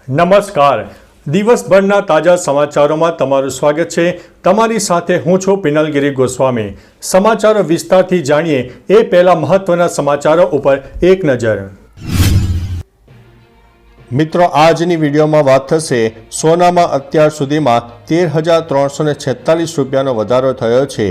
નમસ્કાર. દિવસભરના તાજા સમાચારોમાં તમારું સ્વાગત છે. તમારી સાથે હું છું પિનલગીરી ગોસ્વામી. સમાચારો વિસ્તારથી જાણીએ એ પહેલા મહત્વના સમાચારો ઉપર એક નજર. મિત્રો, આજની વિડીયોમાં વાત થશે સોનામાં અત્યાર સુધીમાં 13,346 રૂપિયાનો વધારો થયો છે.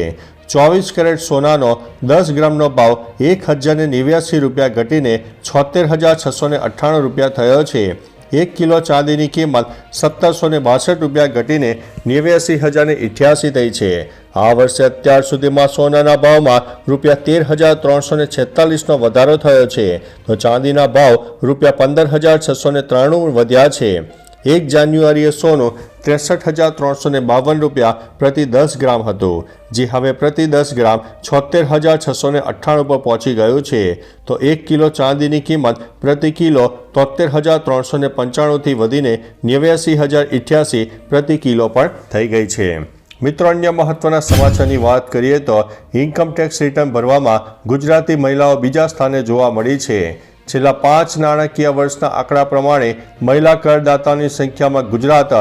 24 કેરેટ સોનાનો 10 ગ્રામનો ભાવ 1,089 રૂપિયા ઘટીને 76,698 રૂપિયા થયો છે. 1 કિલો ચાંદીની કિંમત 1,762 રૂપિયા ઘટીને 89,088 થઈ છે. આ વર્ષે અત્યાર સુધીમાં સોનાના ભાવમાં રૂપિયા 13,346નો વધારો થયો છે, તો ચાંદીના ભાવ રૂપિયા 15,693 વધ્યા છે. 1 જાન્યુઆરીએ સોનું 63,352 રૂપિયા પ્રતિ 10 ગ્રામ હતું, જે હવે પ્રતિ 10 ગ્રામ 76,698 પર પહોંચી ગયું છે. તો 1 કિલો ચાંદીની કિંમત પ્રતિ કિલો 73,395થી વધીને 89,088 પ્રતિ કિલો પણ થઈ ગઈ છે. મિત્રો, અન્ય મહત્વના સમાચારની વાત કરીએ તો ઇન્કમ ટેક્સ રિટર્ન ભરવામાં ગુજરાતી મહિલાઓ બીજા સ્થાને જોવા મળી છે. છેલ્લા 5 નાણાકીય વર્ષના આંકડા પ્રમાણે મહિલા કરદાતાની સંખ્યામાં ગુજરાત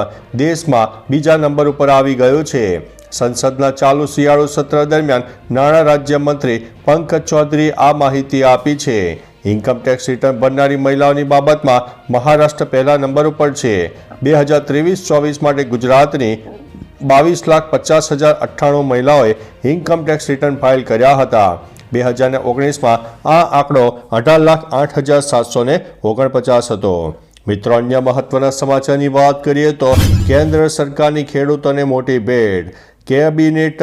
દેશમાં બીજા નંબર ઉપર આવી ગયું છે. સંસદના ચાલુ શિયાળુ સત્ર દરમિયાન નાણાં રાજ્યમંત્રી પંકજ ચૌધરીએ આ માહિતી આપી છે. ઇન્કમ ટેક્સ રિટર્ન ભરનારી મહિલાઓની બાબતમાં મહારાષ્ટ્ર પહેલા નંબર ઉપર છે. 2023-24 માટે ગુજરાતની 22,50,098 મહિલાઓએ ઇન્કમ ટેક્સ રિટર્ન ફાઇલ કર્યા હતા. 2019માં આ આંકડો 18,08,749 હતો. મિત્રો, અન્ય મહત્વના સમાચારની વાત કરીએ તો કેન્દ્ર સરકારની ખેડૂતોને મોટી ભેટ. કેબિનેટ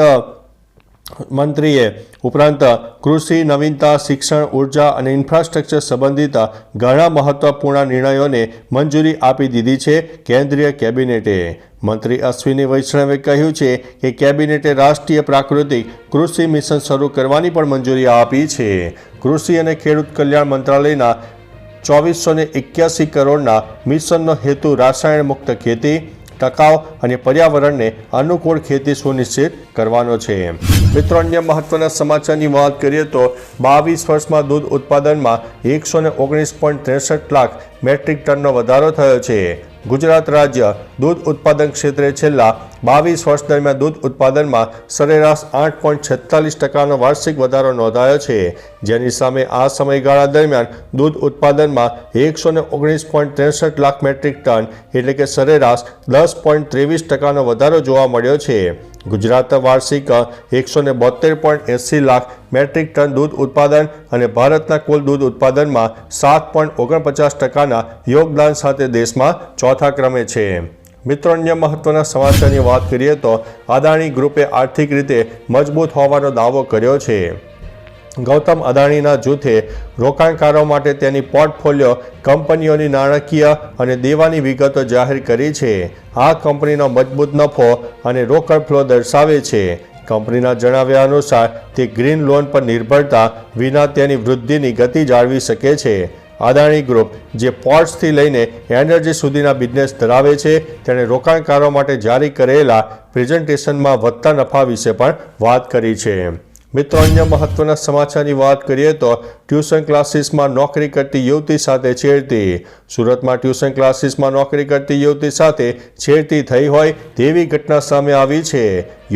મંત્રીએ ઉપરાંત કૃષિ, નવીનતા, શિક્ષણ, ઉર્જા અને ઇન્ફ્રાસ્ટ્રક્ચર સંબંધિત ઘણા મહત્વપૂર્ણ નિર્ણયોને મંજૂરી આપી દીધી છે. કેન્દ્રીય કેબિનેટે મંત્રી અશ્વિની વૈષ્ણવે કહ્યું છે કે કેબિનેટે રાષ્ટ્રીય પ્રાકૃતિક કૃષિ મિશન શરૂ કરવાની પણ મંજૂરી આપી છે. કૃષિ અને ખેડૂત કલ્યાણ મંત્રાલયના 2,481 કરોડના મિશનનો હેતુ રાસાયણ મુક્ત ખેતી, ટકાઉ અને પર્યાવરણને અનુકૂળ ખેતી સુનિશ્ચિત કરવાનો છે. મિત્રો, અન્ય મહત્વના સમાચારની વાત કરીએ તો 22 વર્ષમાં દૂધ ઉત્પાદનમાં 119.63 લાખ મેટ્રિક ટનનો વધારો થયો છે. ગુજરાત રાજ્ય દૂધ ઉત્પાદન ક્ષેત્રે છેલ્લા 22 વર્ષ દરમિયાન દૂધ ઉત્પાદનમાં સરેરાશ 8.46% વાર્ષિક વધારો નોંધાયો છે, જેની સામે આ સમયગાળા દરમિયાન દૂધ ઉત્પાદનમાં 119.63 લાખ મેટ્રિક ટન એટલે કે સરેરાશ 10.23% વધારો જોવા મળ્યો છે. ગુજરાત વાર્ષિક 172.80 લાખ મેટ્રિક ટન દૂધ ઉત્પાદન અને ભારતના કુલ દૂધ ઉત્પાદનમાં 7.49%ના યોગદાન સાથે દેશમાં ચોથા ક્રમે છે. મિત્રો, અન્ય મહત્વના સમાચારની વાત કરીએ તો અદાણી ગ્રુપે આર્થિક રીતે મજબૂત હોવાનો દાવો કર્યો છે. ગૌતમ અદાણીના જૂથે રોકાણકારો માટે તેની પોર્ટફોલિયો કંપનીઓની નાણાકીય અને દેવાની વિગતો જાહેર કરી છે. આ કંપનીનો મજબૂત નફો અને રોકડ ફ્લો દર્શાવે છે. કંપનીના જણાવ્યા અનુસાર તે ગ્રીન લોન પર નિર્ભરતા વિના તેની વૃદ્ધિની ગતિ જાળવી શકે છે. અદાણી ગ્રુપ, જે પોર્ટ્સથી લઈને એનર્જી સુધીના બિઝનેસ ધરાવે છે, તેણે રોકાણકારો માટે જારી કરેલા પ્રેઝન્ટેશનમાં વધતા નફા વિશે પણ વાત કરી છે. મિત્રો, અન્ય મહત્વના સમાચારની વાત કરીએ તો ટ્યુશન ક્લાસીસમાં નોકરી કરતી યુવતી સાથે છેડતી. સુરતમાં ટ્યુશન ક્લાસીસમાં નોકરી કરતી યુવતી સાથે છેડતી થઈ હોય તેવી ઘટના સામે આવી છે.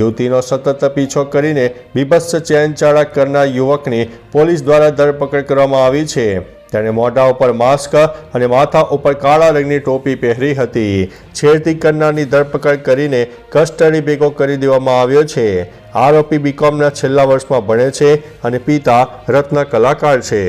યુવતીનો સતત પીછો કરીને બીભત્સ ચેનચાળા કરનાર યુવકની પોલીસ દ્વારા ધરપકડ કરવામાં આવી છે. તેણે મોઢા ઉપર માસ્ક અને માથા ઉપર કાળા રંગની ટોપી પહેરી હતી. છેડતી કરનારની ધરપકડ કરીને કસ્ટડી ભેગો કરી દેવામાં આવ્યો છે. આરોપી બીકોમના છેલ્લા વર્ષમાં ભણે છે અને પિતા રત્ન કલાકાર છે.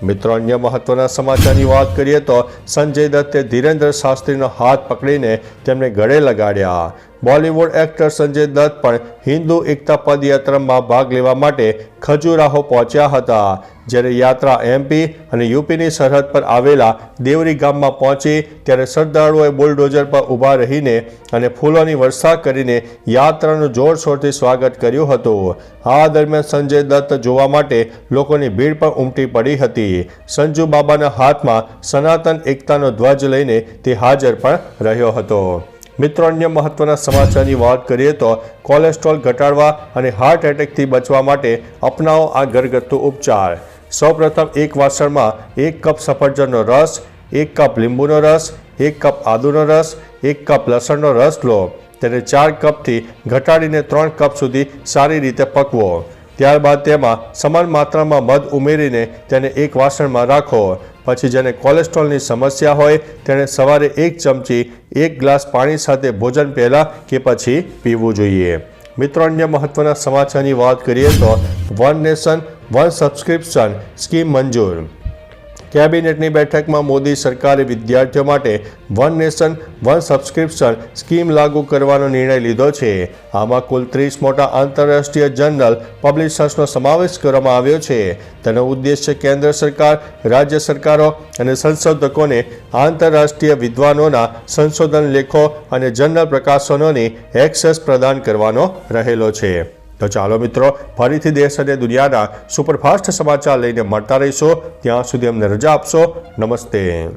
મિત્રો, અન્ય મહત્વના સમાચારની વાત કરીએ તો સંજય દત્તે ધીરેન્દ્ર શાસ્ત્રીનો હાથ પકડીને તેમને ગળે લગાડ્યા. બોલિવૂડ એક્ટર સંજય દત્ત પણ હિન્દુ એકતા પદયાત્રામાં ભાગ લેવા માટે ખજુરાહો પહોંચ્યા હતા. જ્યારે યાત્રા એમપી અને યુપીની સરહદ પર આવેલા દેવરી ગામમાં પહોંચી ત્યારે શ્રદ્ધાળુઓએ બુલડોઝર પર ઊભા રહીને અને ફૂલોની વર્ષા કરીને યાત્રાનું જોરશોરથી સ્વાગત કર્યું હતું. આ દરમિયાન સંજય દત્ત જોવા માટે લોકોની ભીડ પણ ઉમટી પડી હતી. સંજુ બાબાના હાથમાં સનાતન એકતાનો ધ્વજ લઈને તે હાજર પણ રહ્યો હતો. મિત્રો, અન્ય મહત્વના સમાચારની વાત કરીએ તો કોલેસ્ટ્રોલ ઘટાડવા અને હાર્ટ એટેકથી બચવા માટે અપનાવો આ ઘરગથ્થુ ઉપચાર. સૌપ્રથમ એક વાસણમાં 1 કપ સફરજનનો રસ, 1 કપ લીંબુનો રસ, 1 કપ આદુનો રસ, 1 કપ લસણનો રસ લો. તેને 4 કપથી ઘટાડીને 3 કપ સુધી સારી રીતે પકવો. ત્યારબાદ તેમાં સમાન માત્રામાં મધ ઉમેરીને તેને એક વાસણમાં રાખો. પછી જેને કોલેસ્ટ્રોલની સમસ્યા હોય તેણે સવારે 1 ચમચી 1 ગ્લાસ પાણી સાથે ભોજન પહેલાં કે પછી પીવું જોઈએ. મિત્રો, અન્ય મહત્વના સમાચારની વાત કરીએ તો one nation one subscription scheme મંજૂર. કેબિનેટની બેઠકમાં મોદી સરકારે વિદ્યાર્થીઓ માટે one nation one subscription scheme લાગુ કરવાનો નિર્ણય લીધો છે. આમાં કુલ 30 મોટા આંતરરાષ્ટ્રીય જર્નલ પબ્લિશર્સનો સમાવેશ કરવામાં આવ્યો છે. તેનો ઉદ્દેશ્ય કેન્દ્ર સરકાર, રાજ્ય સરકારો અને સંશોધકોને આંતરરાષ્ટ્રીય વિદ્વાનોના સંશોધન લેખો અને જર્નલ પ્રકાશનોની એક્સેસ પ્રદાન કરવાનો રહેલો છે. તો ચાલો મિત્રો, ફરીથી દેશ અને દુનિયાના સુપરફાસ્ટ સમાચાર લઈને મળતા રહીશો. ત્યાં સુધી અમને રજા આપશો. નમસ્તે.